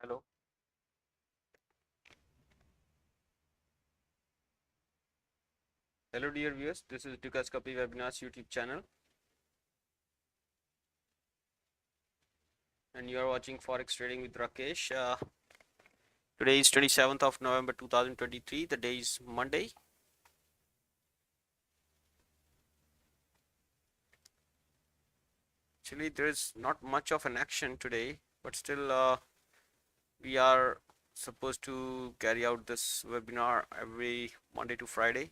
Hello. Hello dear viewers, this is Dukas Kapi Webinars YouTube channel and you are watching Forex Trading with Rakesh. Today is 27th of November 2023, the day is Monday. Actually there is not much of an action today, but still we are supposed to carry out this webinar every Monday to Friday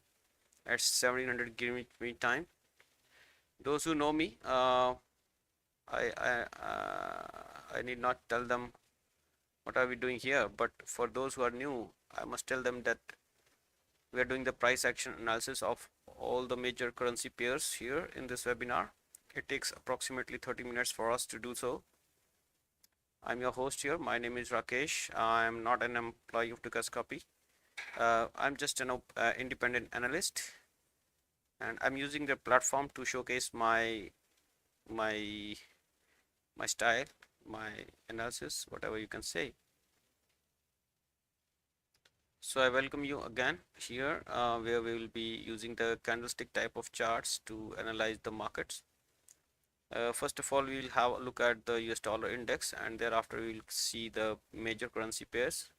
at 1700 Greenwich time. Those who know me, I need not tell them what are we doing here, but for those who are new, I must tell them that we are doing the price action analysis of all the major currency pairs here in this webinar. It takes approximately 30 minutes for us to do so. I'm your host here. My name is Rakesh. I'm not an employee of Dukas Copy. I'm just an independent analyst, and I'm using the platform to showcase my my style, my analysis, whatever you can say. So I welcome you again here, where we will be using the candlestick type of charts to analyze the markets. First of all, we will have a look at the US dollar index, and thereafter we will see the major currency pairs,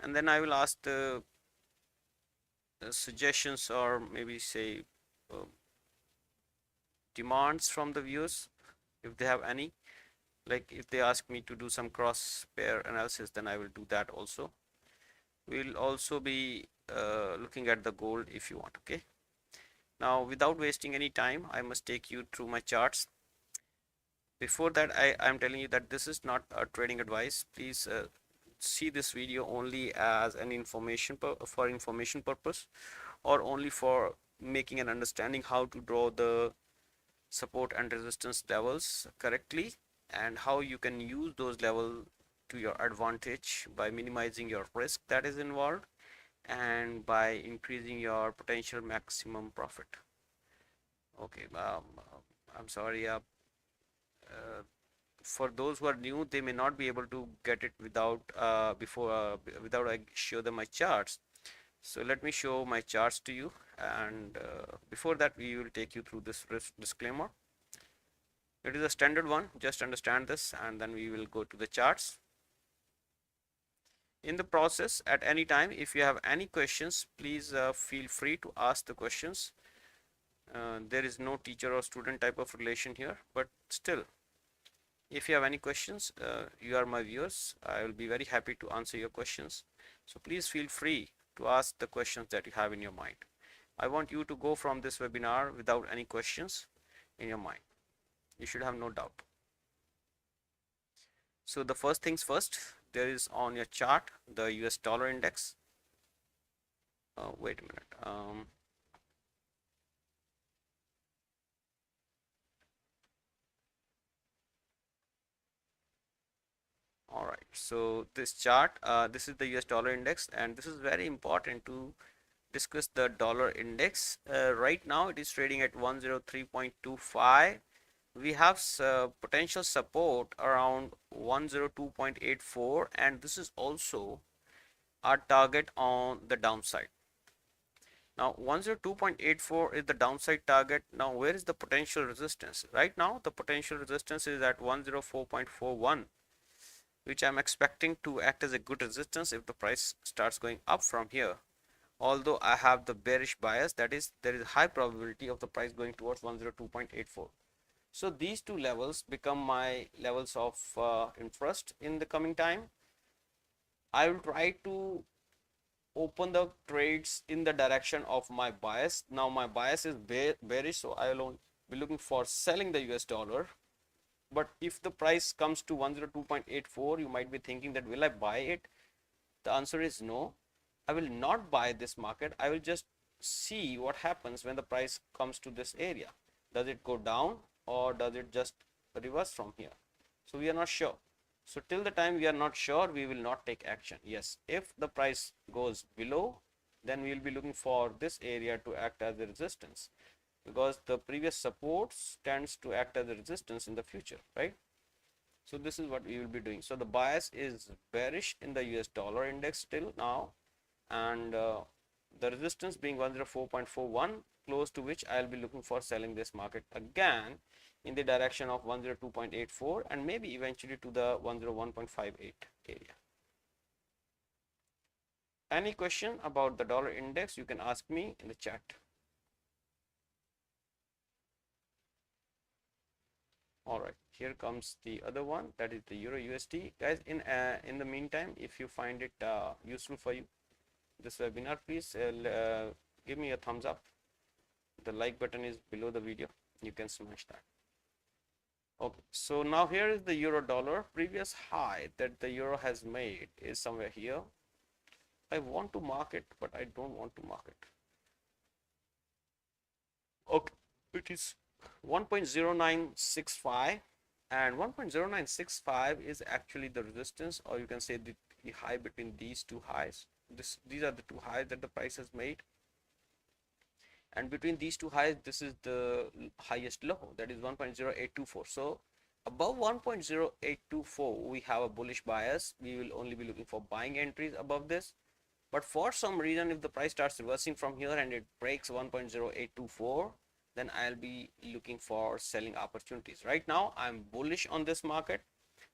and then I will ask the suggestions, or maybe say uh, demands from the viewers if they have any. Like if they ask me to do some cross pair analysis, then I will do that also. We'll also be looking at the gold if you want. Okay, now without wasting any time, I must take you through my charts. Before that, I'm telling you that this is not a trading advice. Please see this video only as an information for information purpose, or only for making an understanding how to draw the support and resistance levels correctly, and how you can use those levels to your advantage by minimizing your risk that is involved and by increasing your potential maximum profit. Okay, I'm sorry, for those who are new, they may not be able to get it without without I show them my charts. So let me show my charts to you, and before that we will take you through this disclaimer. It is a standard one, just understand this, and then we will go to the charts. In the process, at any time, if you have any questions, please feel free to ask the questions. There is no teacher or student type of relation here, but still, if you have any questions, you are my viewers. I will be very happy to answer your questions. So please feel free to ask the questions that you have in your mind. I want you to go from this webinar without any questions in your mind. You should have no doubt. So the first things first, there is on your chart the US dollar index. Wait a minute. All right, so this chart, this is the US dollar index, and this is very important to discuss the dollar index. Right now it is trading at 103.25. We have potential support around 102.84, and this is also our target on the downside. Now 102.84 is the downside target. Now where is the potential resistance? Right now the potential resistance is at 104.41, which I'm expecting to act as a good resistance if the price starts going up from here. Although I have the bearish bias, that is, there is a high probability of the price going towards 102.84. So these two levels become my levels of interest in the coming time. I will try to open the trades in the direction of my bias. Now my bias is bearish, so I will be looking for selling the US dollar. But if the price comes to 102.84, you might be thinking that will I buy it? The answer is no. I will not buy this market. I will just see what happens when the price comes to this area. Does it go down or does it just reverse from here? So we are not sure. So till the time we are not sure, we will not take action. Yes, if the price goes below, then we will be looking for this area to act as a resistance, because the previous supports tends to act as a resistance in the future, right? So this is what we will be doing. So the bias is bearish in the US dollar index still now, and the resistance being 104.41, close to which I'll be looking for selling this market again in the direction of 102.84 and maybe eventually to the 101.58 area. Any question about the dollar index, you can ask me in the chat. All right, here comes the other one, that is the Euro USD. Guys, in the meantime, if you find it useful for you, this webinar, please give me a thumbs up. The like button is below the video. You can smash that. Okay, so now here is the euro dollar. Previous high that the euro has made is somewhere here. I want to mark it, but I don't want to mark it. Okay, it is 1.0965, and 1.0965 is actually the resistance, or you can say the high between these two highs. These are the two highs that the price has made, and between these two highs, this is the highest low, that is 1.0824. So above 1.0824 we have a bullish bias. We will only be looking for buying entries above this, but for some reason if the price starts reversing from here and it breaks 1.0824, then I'll be looking for selling opportunities. Right now I'm bullish on this market,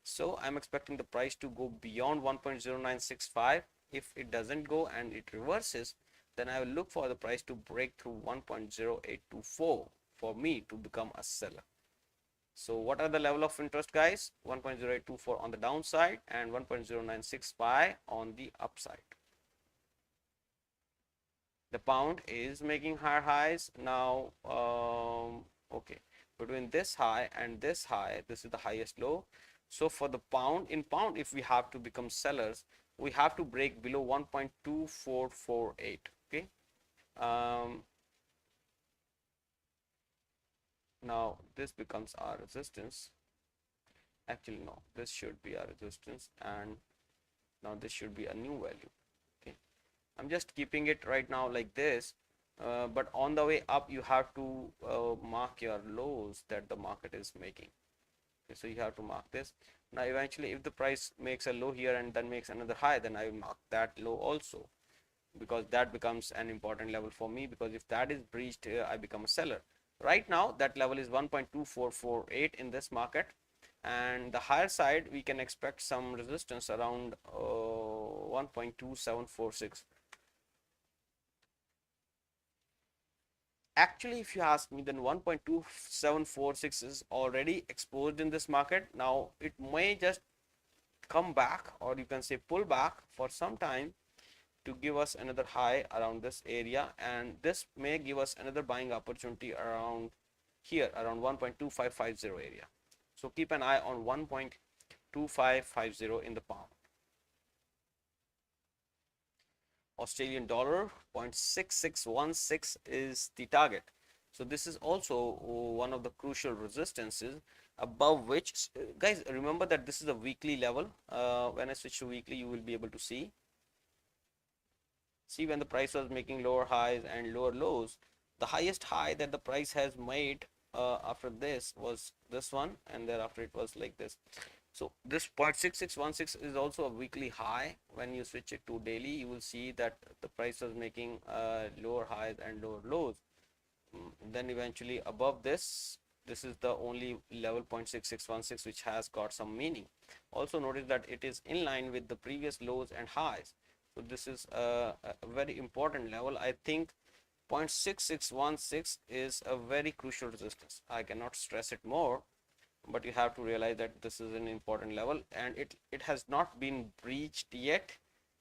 so I'm expecting the price to go beyond 1.0965. If it doesn't go and it reverses, then I will look for the price to break through 1.0824 for me to become a seller. So what are the level of interest, guys? 1.0824 on the downside and 1.0965 on the upside. The pound is making higher highs now. Okay, between this high and this high, this is the highest low. So for the pound, in pound, if we have to become sellers, we have to break below 1.2448. Okay, now this becomes our resistance. Actually no, this should be our resistance, and now this should be a new value. Okay, I'm just keeping it right now like this, but on the way up you have to mark your lows that the market is making. Okay, so you have to mark this. Now eventually if the price makes a low here and then makes another high, then I will mark that low also, because that becomes an important level for me, because if that is breached, I become a seller. Right now that level is 1.2448 in this market, and the higher side we can expect some resistance around 1.2746. Actually, if you ask me, then 1.2746 is already exposed in this market. Now it may just come back, or you can say pull back for some time to give us another high around this area, and this may give us another buying opportunity around here, around 1.2550 area. So keep an eye on 1.2550 in the pound. Australian dollar, 0.6616 is the target. So this is also one of the crucial resistances above which, guys, remember that this is a weekly level. When I switch to weekly, you will be able to see when the price was making lower highs and lower lows. The highest high that the price has made after this was this one, and thereafter it was like this. So this 0.6616 is also a weekly high. When you switch it to daily, you will see that the price was making lower highs and lower lows. Then eventually above this, this is the only level 0.6616 which has got some meaning. Also notice that it is in line with the previous lows and highs. So this is a very important level. I think 0.6616 is a very crucial resistance. I cannot stress it more, but you have to realize that this is an important level, and it has not been breached yet.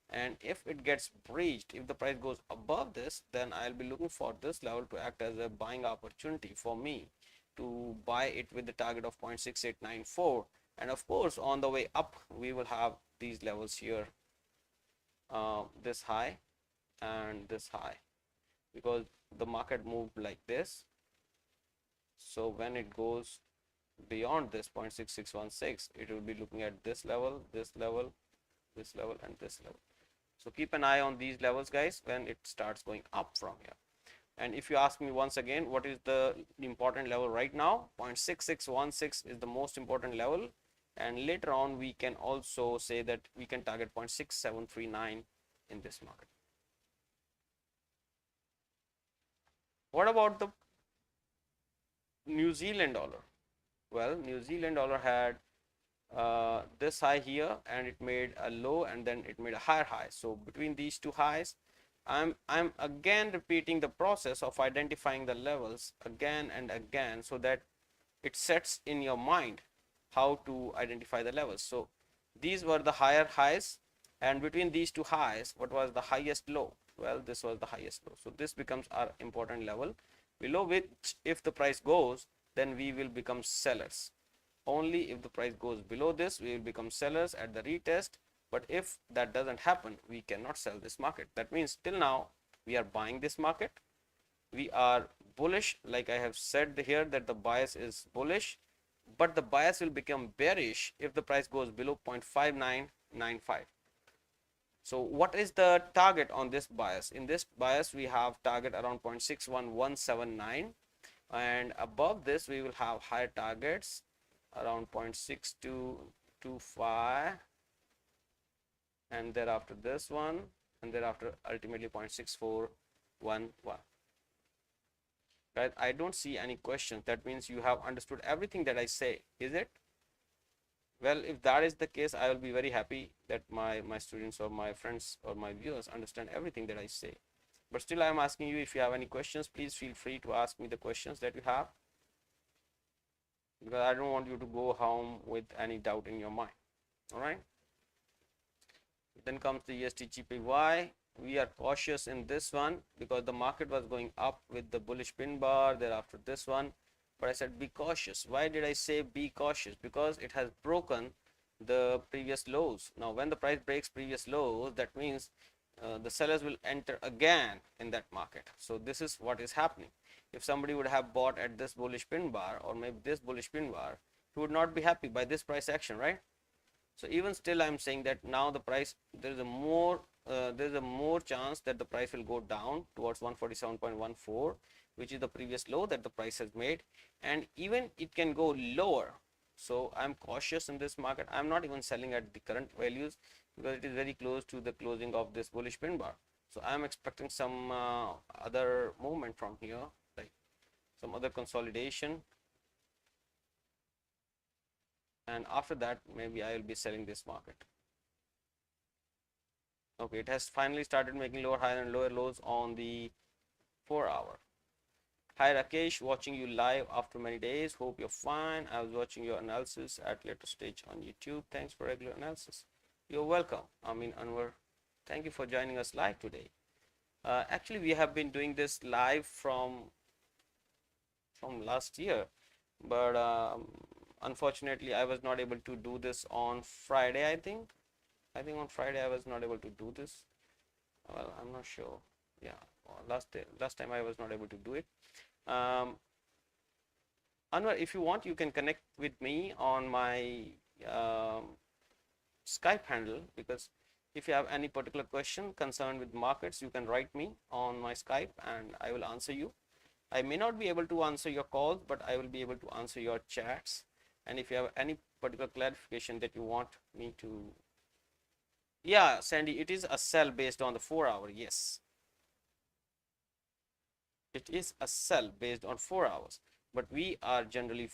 And if it gets breached, if the price goes above this, then I'll be looking for this level to act as a buying opportunity for me to buy it with the target of 0.6894. And of course on the way up we will have these levels here, this high and this high, because the market moved like this. So when it goes beyond this 0.6616, it will be looking at this level, this level, this level, and this level. So keep an eye on these levels, guys, when it starts going up from here. And if you ask me once again, what is the important level right now? 0.6616 is the most important level. and later on we can also say that we can target 0.6739 in this market. What about the New Zealand dollar? Well, New Zealand dollar had this high here, and it made a low, and then it made a higher high. So between these two highs, I'm again repeating the process of identifying the levels again and again, so that it sets in your mind how to identify the levels. So these were the higher highs, and between these two highs, what was the highest low? Well, this was the highest low. So this becomes our important level, below which if the price goes, then we will become sellers. Only if the price goes below this, we will become sellers at the retest. But if that doesn't happen, we cannot sell this market. That means till now we are buying this market, we are bullish, like I have said here that the bias is bullish, but the bias will become bearish if the price goes below 0.5995. So what is the target on this bias? In this bias we have target around 0.61179, and above this we will have higher targets around 0.6225, and thereafter this one, and thereafter ultimately 0.6411. Right? I don't see any questions. That means you have understood everything that I say, is it? Well, if that is the case, I will be very happy that my students or my friends or my viewers understand everything that I say. But still I am asking you, if you have any questions, please feel free to ask me the questions that you have, because I don't want you to go home with any doubt in your mind. All right. Then comes the USD GPY. We are cautious in this one because the market was going up with the bullish pin bar, thereafter this one, but I said be cautious. Why did I say be cautious? Because it has broken the previous lows. Now when the price breaks previous lows, that means the sellers will enter again in that market. So this is what is happening. If somebody would have bought at this bullish pin bar, or maybe this bullish pin bar, he would not be happy by this price action, right? So even still I'm saying that now the price, there is a more chance that the price will go down towards 147.14, which is the previous low that the price has made, and even it can go lower. So I'm cautious in this market. I'm not even selling at the current values because it is very close to the closing of this bullish pin bar. So I'm expecting some other movement from here, like some other consolidation, and after that maybe I will be selling this market. Okay, it has finally started making lower highs and lower lows on the 4-hour. Hi Rakesh, watching you live after many days. Hope you're fine. I was watching your analysis at later stage on YouTube. Thanks for regular analysis. You're welcome. Amin Anwar, thank you for joining us live today. Actually, we have been doing this live from last year, but unfortunately, I was not able to do this on Friday. I think on Friday I was not able to do this. Well, I'm not sure. Yeah, last time I was not able to do it. Anwar, if you want, you can connect with me on my Skype handle, because if you have any particular question concerned with markets, you can write me on my Skype and I will answer you. I may not be able to answer your calls, but I will be able to answer your chats. And if you have any particular clarification that you want me to, yeah, Sandy, it is a sell based on the 4-hour. Yes, it is a sell based on 4 hours, but we are generally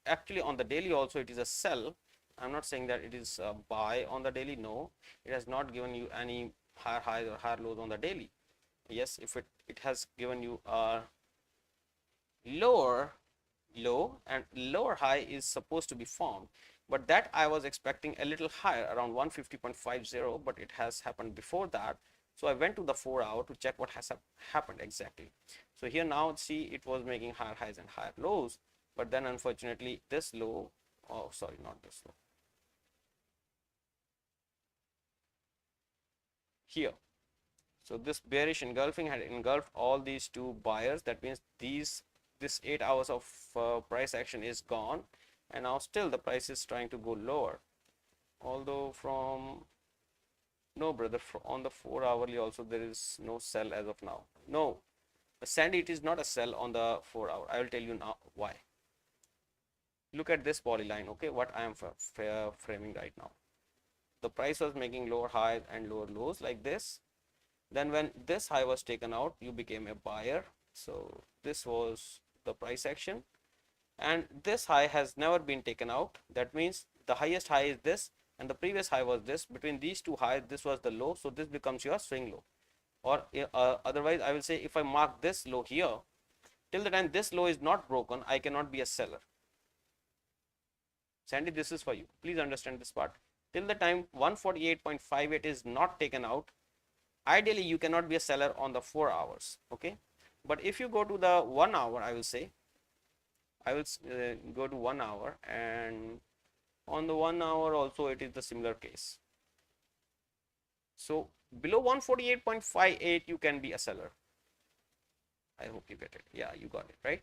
actually on the daily also it is a sell. I'm not saying that it is a buy on the daily. No, it has not given you any higher highs or higher lows on the daily. Yes, if it has given you a lower low and lower high is supposed to be formed, but that I was expecting a little higher, around 150.50, but it has happened before that. So I went to the 4-hour to check what has happened exactly. So here now see it was making higher highs and higher lows, but then unfortunately this low, oh sorry, not this low, here. So this bearish engulfing had engulfed all these two buyers. That means this 8 hours of price action is gone, and now still the price is trying to go lower. Although from, no brother, on the 4-hourly also there is no sell as of now. No, Sandy, it is not a sell on the 4-hour. I will tell you now why. look at this polyline, okay, what I am framing right now. The price was making lower highs and lower lows like this. Then when this high was taken out, you became a buyer. So this was the price action, and this high has never been taken out. That means the highest high is this and the previous high was this. Between these two highs, this was the low, so this becomes your swing low. Or otherwise I will say, if I mark this low here, till the time this low is not broken, I cannot be a seller. Sandy, this is for you, please understand this part. Till the time 148.58 is not taken out, ideally you cannot be a seller on the 4 hours, okay. But if you go to the 1 hour, I will say, I will go to 1 hour, and on the 1 hour also it is the similar case. So below 148.58 you can be a seller. I hope you get it. Yeah, you got it, right?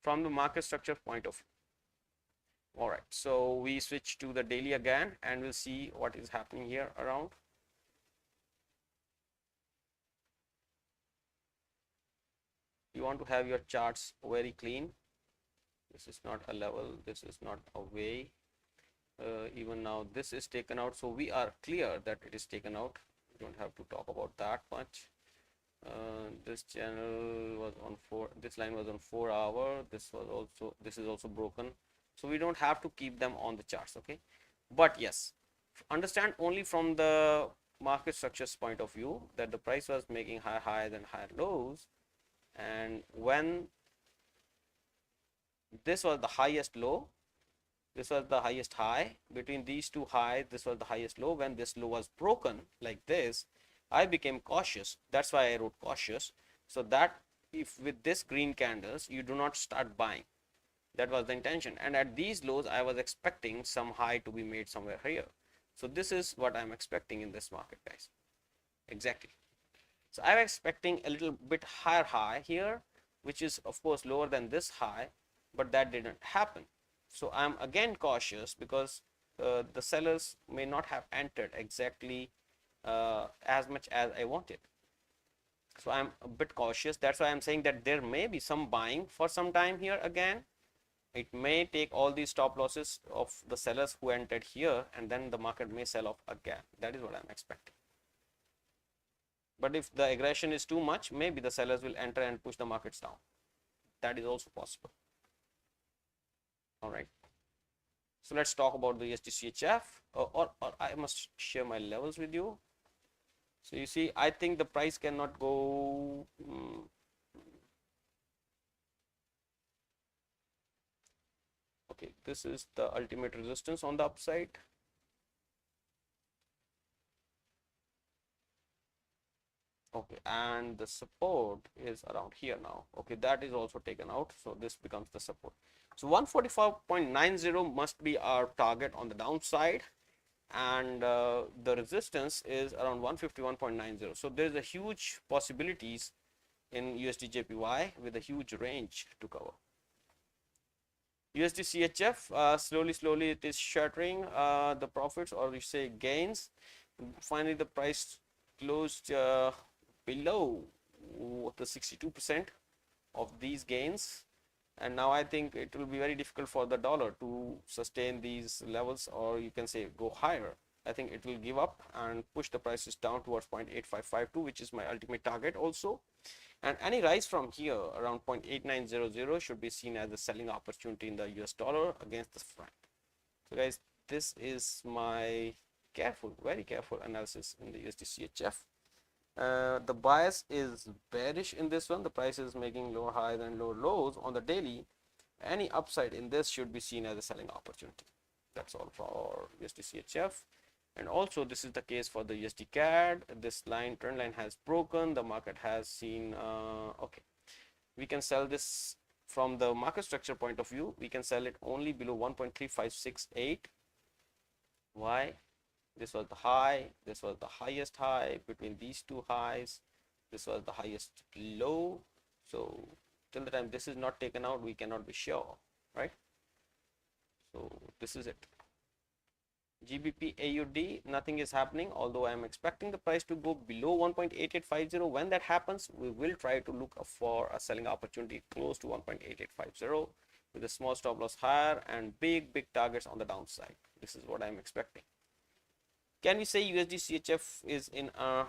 From the market structure point of view. All right, so we switch to the daily again and we'll see what is happening here around. You want to have your charts very clean. This is not a level, this is not a way. Even now this is taken out, so we are clear that it is taken out. We don't have to talk about that much. This channel was on 4, this line was on 4 hour, this is also broken, so we don't have to keep them on the charts, okay. But yes, understand only from the market structures point of view that the price was making higher highs and higher lows, and when this was the highest low, this was the highest high, between these two highs this was the highest low. When this low was broken like this, I became cautious. That's why I wrote cautious, so that if with this green candles you do not start buying. That was the intention, and at these lows I was expecting some high to be made somewhere here. So this is what I'm expecting in this market, guys. Exactly. So I'm expecting a little bit higher high here, which is of course lower than this high, but that didn't happen. So I'm again cautious because the sellers may not have entered exactly as much as I wanted. So I'm a bit cautious. That's why I'm saying that there may be some buying for some time here again. It may take all these stop losses of the sellers who entered here, and then the market may sell off again. That is what I'm expecting. But if the aggression is too much, maybe the sellers will enter and push the markets down. That is also possible. All right. So let's talk about the USD or I must share my levels with you. So you see, I think the price cannot go. Okay, this is the ultimate resistance on the upside. Okay, and the support is around here now. Okay, that is also taken out, so this becomes the support. So 145.90 must be our target on the downside, and the resistance is around 151.90. So there is a huge possibilities in USD JPY with a huge range to cover. USD CHF, slowly it is shattering the profits, or you say gains. Finally the price closed below the 62% of these gains, and now I think it will be very difficult for the dollar to sustain these levels, or you can say go higher. I think it will give up and push the prices down towards 0.8552, which is my ultimate target also. And any rise from here around 0.8900 should be seen as a selling opportunity in the US dollar against the franc. So guys, this is my very careful analysis in the USD CHF. The bias is bearish in this one. The price is making lower highs and lower lows on the daily. Any upside in this should be seen as a selling opportunity. That's all for USD CHF. And also this is the case for the USD CAD. This trend line has broken. The market has seen okay, we can sell this from the market structure point of view. We can sell it only below 1.3568. Why? This was the high, this was the highest high. Between these two highs, this was the highest low. So till the time this is not taken out, we cannot be sure, right? So this is it. GBP AUD, nothing is happening, although I am expecting the price to go below 1.8850. When that happens, we will try to look for a selling opportunity close to 1.8850 with a small stop loss higher and big targets on the downside. This is what I am expecting. Can we say USD CHF is in a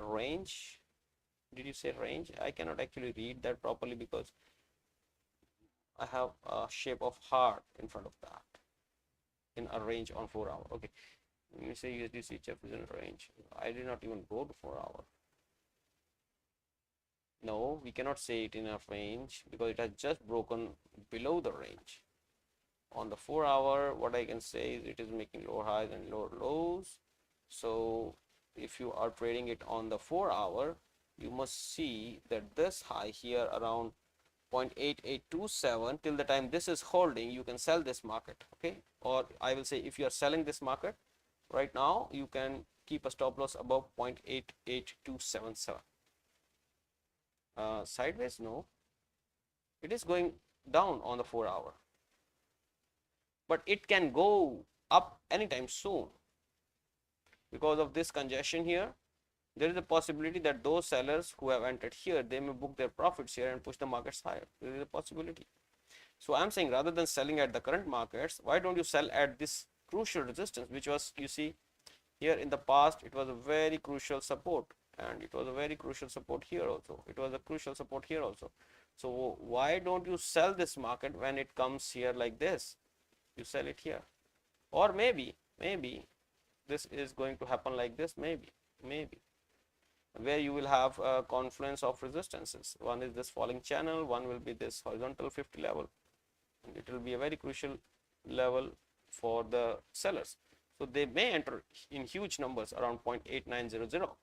range? Did you say range? I cannot actually read that properly because I have a shape of heart in front of that. In a range on 4 hour. Okay, let me say USD CHF is in a range. I did not even go to 4 hour. No, we cannot say it in a range because it has just broken below the range. On the 4 hour, what I can say is it is making lower highs and lower lows. So if you are trading it on the 4 hour, you must see that this high here around 0.8827, till the time this is holding, you can sell this market. Okay, or I will say if you are selling this market right now, you can keep a stop loss above 0.88277. Sideways, no, it is going down on the 4 hour, but it can go up anytime soon. Because of this congestion here, there is a possibility that those sellers who have entered here, they may book their profits here and push the markets higher. There is a possibility. So I'm saying, rather than selling at the current markets, why don't you sell at this crucial resistance, which was, you see here in the past, it was a very crucial support, and it was a very crucial support here also. It was a crucial support here also. So why don't you sell this market when it comes here like this? You sell it here. Or maybe this is going to happen like this, maybe, where you will have a confluence of resistances. One is this falling channel, one will be this horizontal 50 level, and it will be a very crucial level for the sellers. So they may enter in huge numbers around 0.8900.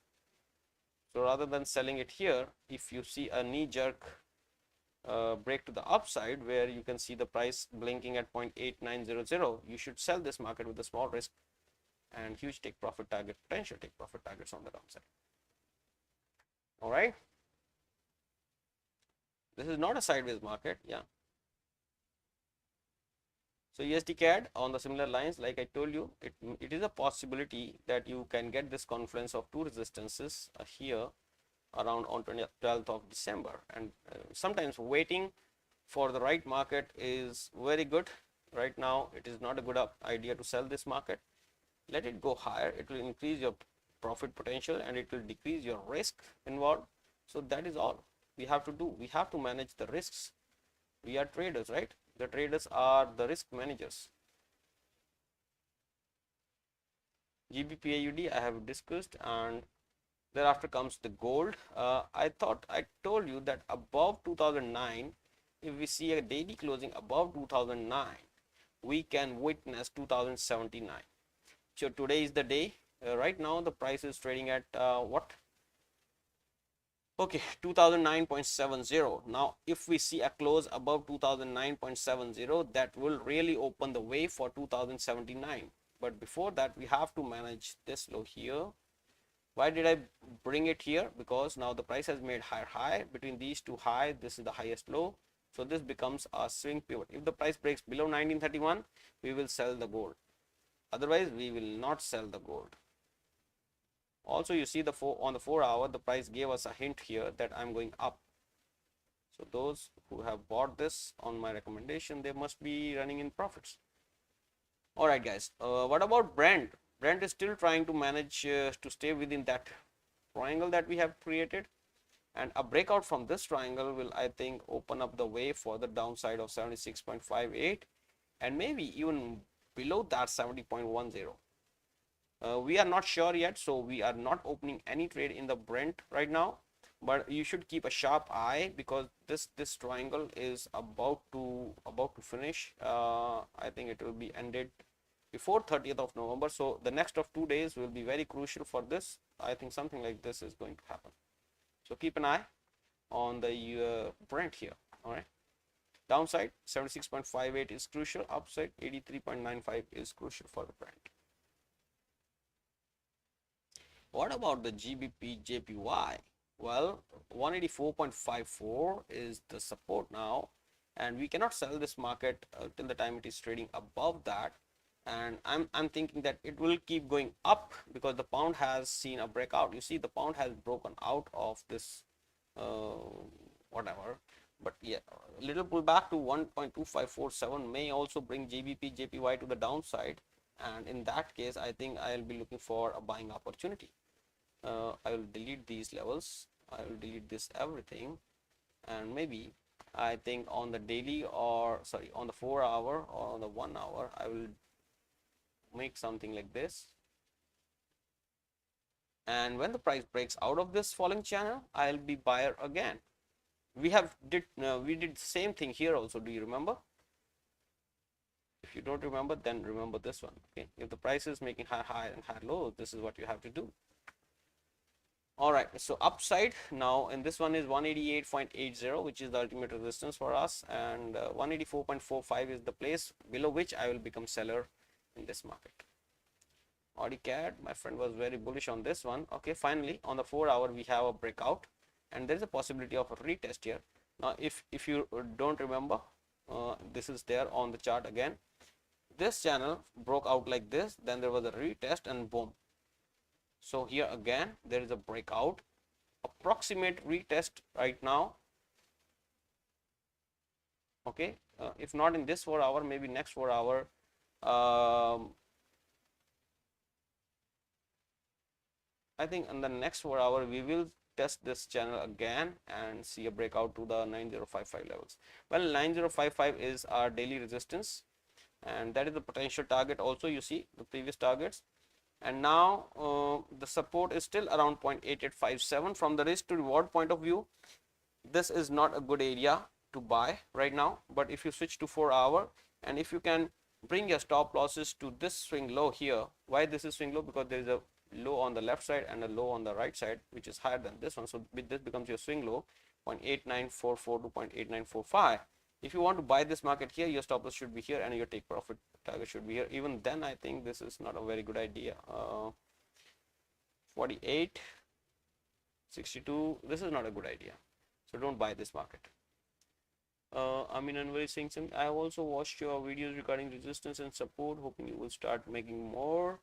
So rather than selling it here, if you see a knee jerk break to the upside where you can see the price blinking at 0.8900, you should sell this market with a small risk and huge take profit target, potential take profit targets on the downside. All right, this is not a sideways market. Yeah. So USD CAD on the similar lines, like I told you, it is a possibility that you can get this confluence of two resistances here around on 12th of December, and sometimes waiting for the right market is very good. Right now it is not a good idea to sell this market. Let it go higher, it will increase your profit potential and it will decrease your risk involved. So that is all we have to do. We have to manage the risks. We are traders, right? The traders are the risk managers. GBP AUD I have discussed, and thereafter comes the gold. I thought I told you that above 2009, if we see a daily closing above 2009, we can witness 2079. So today is the day. Right now the price is trading at what? Okay, 2009.70. Now if we see a close above 2009.70, that will really open the way for 2079. But before that, we have to manage this low here. Why did I bring it here? Because now the price has made higher high. Between these two highs, this is the highest low. So this becomes a swing pivot. If the price breaks below 1931, we will sell the gold. Otherwise, we will not sell the gold. Also, you see on the 4 hour, the price gave us a hint here that I'm going up. So those who have bought this on my recommendation, they must be running in profits. All right, guys. What about Brent? Brent is still trying to manage to stay within that triangle that we have created, and a breakout from this triangle will, I think, open up the way for the downside of 76.58 and maybe even below that 70.10. We are not sure yet, so we are not opening any trade in the Brent right now, but you should keep a sharp eye because this triangle is about to finish. I think it will be ended before 30th of November. So the next of 2 days will be very crucial for this. I think something like this is going to happen. So keep an eye on the Brent here. All right. Downside 76.58 is crucial. Upside 83.95 is crucial for the Brent. What about the GBP JPY? Well, 184.54 is the support now, and we cannot sell this market till the time it is trading above that. And I'm thinking that it will keep going up because the pound has seen a breakout. You see, the pound has broken out of this whatever. But yeah, a little pullback to 1.2547 may also bring GBP JPY to the downside, and in that case I think I'll be looking for a buying opportunity. I will delete these levels, I will delete this everything, and maybe I think on the daily, or sorry, on the 4 hour or on the 1 hour, I will make something like this. And when the price breaks out of this falling channel, I'll be buyer again. We did the same thing here also. Do you remember? If you don't remember, then remember this one. Okay, if the price is making high and high low, this is what you have to do. All right, so upside now, and this one is 188.80, which is the ultimate resistance for us, and 184.45 is the place below which I will become seller in this market. AudiCAD, my friend was very bullish on this one. Okay, finally on the 4 hour we have a breakout, and there is a possibility of a retest here. Now if you don't remember, this is there on the chart again. This channel broke out like this, then there was a retest, and boom. So here again there is a breakout, approximate retest right now. Okay, if not in this 4 hour, maybe next 4 hour. I think in the next 4 hour we will test this channel again and see a breakout to the 9055 levels. Well, 9055 is our daily resistance, and that is the potential target also. You see the previous targets, and now the support is still around 0.8857. From the risk to reward point of view, this is not a good area to buy right now. But if you switch to 4 hour, and if you can bring your stop losses to this swing low here. Why this is swing low? Because there is a low on the left side and a low on the right side, which is higher than this one. So this becomes your swing low, 0.8944 to 0.8945. If you want to buy this market here, your stop loss should be here and your take profit target should be here. Even then, I think this is not a very good idea. 48, 62, this is not a good idea. So don't buy this market. Amin Anwar saying something. I have also watched your videos regarding resistance and support, hoping you will start making more.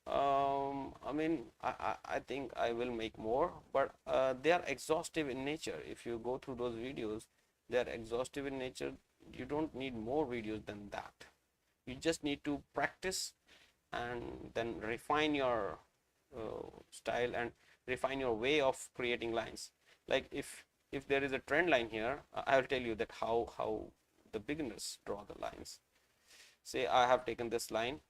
I mean, I think I will make more, but they are exhaustive in nature. If you go through those videos, they are exhaustive in nature. You don't need more videos than that. You just need to practice and then refine your style and refine your way of creating lines. Like if there is a trend line here, I will tell you that how the beginners draw the lines. Say I have taken this line,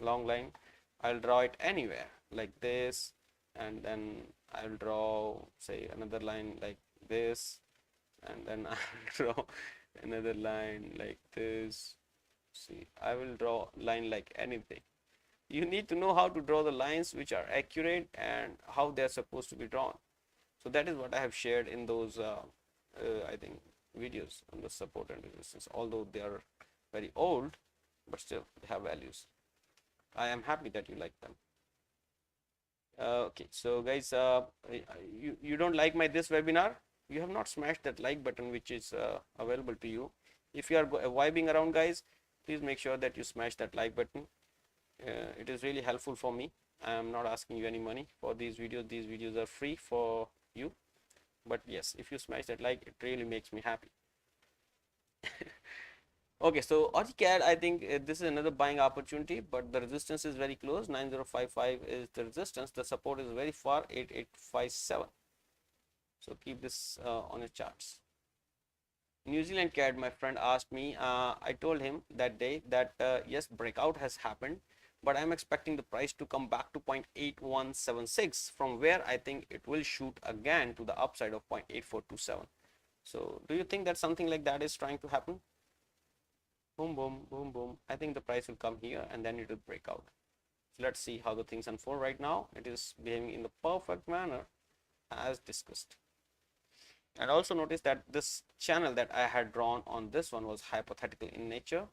long line, I'll draw it anywhere like this, and then I'll draw, say, another line like this, and then I'll draw another line like this. See, I will draw line like anything. You need to know how to draw the lines which are accurate and how they are supposed to be drawn. So that is what I have shared in those I think videos on the support and resistance, although they are very old, but still they have values. I am happy that you like them. Okay, so guys, you don't like my this webinar, you have not smashed that like button which is available to you. If you are vibing around, guys, please make sure that you smash that like button. It is really helpful for me. I am not asking you any money for these videos are free for you, but yes, if you smash that like, it really makes me happy. Okay, so AudiCAD, I think this is another buying opportunity, but the resistance is very close. 9055 is the resistance. The support is very far, 8857. So keep this on your charts. New Zealand CAD, my friend asked me, I told him that day that yes, breakout has happened, but I'm expecting the price to come back to 0.8176, from where I think it will shoot again to the upside of 0.8427. So do you think that something like that is trying to happen? Boom, boom, boom, boom. I think the price will come here and then it will break out. So let's see how the things unfold. Right now it is behaving in the perfect manner as discussed. And also notice that this channel that I had drawn on this one was hypothetical in nature.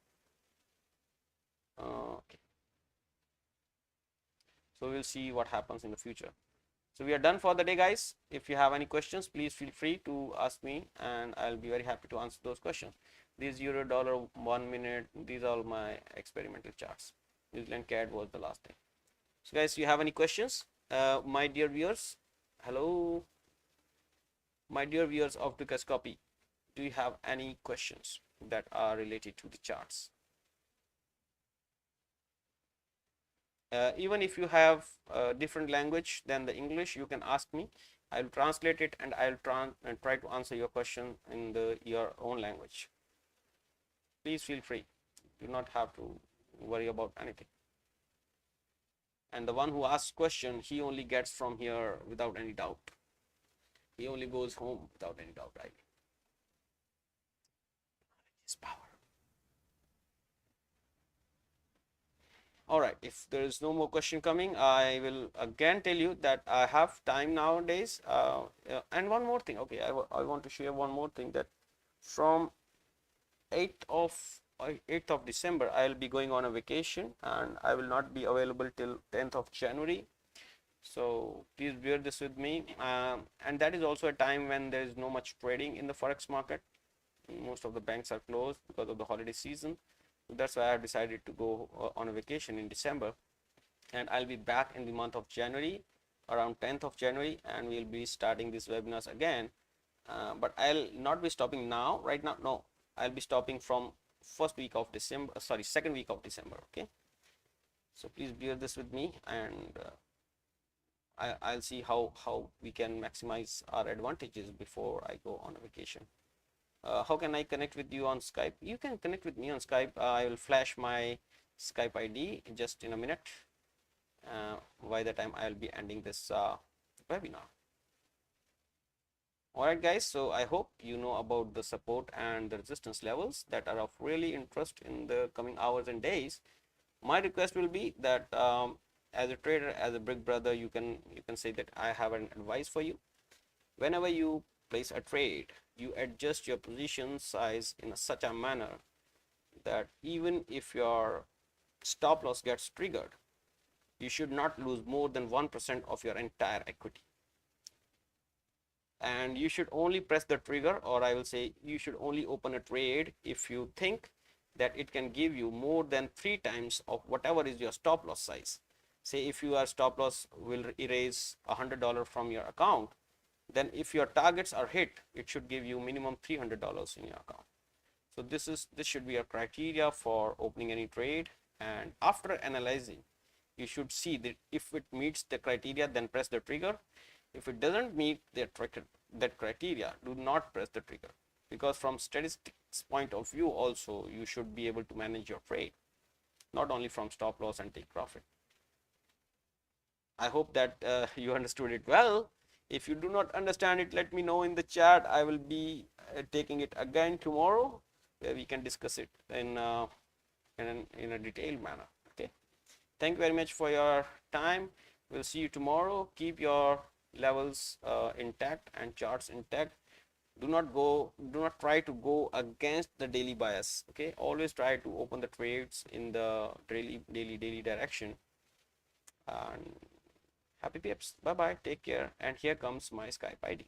Okay, so we'll see what happens in the future. So we are done for the day, guys. If you have any questions, please feel free to ask me, and I'll be very happy to answer those questions. These euro dollar 1 minute, these are all my experimental charts. New Zealand CAD was the last thing. So guys, you have any questions? My dear viewers, hello, my dear viewers of Dukascopy, do you have any questions that are related to the charts? Even if you have a different language than the English, you can ask me. I'll translate it and I'll try to answer your question in your own language. Please feel free. You do not have to worry about anything. And the one who asks question, he only gets from here without any doubt. He only goes home without any doubt, right? His power. All right, if there is no more question coming, I will again tell you that I have time nowadays. And one more thing, okay, I want to share one more thing, that from 8th of December, I'll be going on a vacation and I will not be available till 10th of January. So please bear this with me. And that is also a time when there is no much trading in the Forex market. Most of the banks are closed because of the holiday season. That's why I have decided to go on a vacation in December, and I'll be back in the month of January, around 10th of January, and we'll be starting these webinars again. But I'll not be stopping now, right now. No, I'll be stopping from first week of December, sorry, second week of December. Okay. So please bear this with me, and I'll see how we can maximize our advantages before I go on a vacation. How can I connect with you on Skype? You can connect with me on Skype. I will flash my Skype ID just in a minute. By the time I'll be ending this webinar. Alright guys, so I hope you know about the support and the resistance levels that are of really interest in the coming hours and days. My request will be that as a trader, as a big brother, you can say that I have an advice for you. Whenever you place a trade, you adjust your position size in such a manner that even if your stop loss gets triggered, you should not lose more than 1% of your entire equity. And you should only press the trigger, or I will say you should only open a trade if you think that it can give you more than 3 times of whatever is your stop loss size. Say if your stop loss will erase $100 from your account, then if your targets are hit, it should give you minimum $300 in your account. So this should be your criteria for opening any trade. And after analyzing, you should see that if it meets the criteria, then press the trigger. If it doesn't meet that criteria, do not press the trigger, because from statistics point of view also, you should be able to manage your trade, not only from stop loss and take profit. I hope that you understood it well. If you do not understand it, let me know in the chat. I will be taking it again tomorrow, where we can discuss it in a detailed manner. Okay. Thank you very much for your time. We'll see you tomorrow. Keep your levels intact and charts intact. Do not try to go against the daily bias. Okay. Always try to open the trades in the daily direction. And happy pips. Bye bye. Take care. And here comes my Skype ID.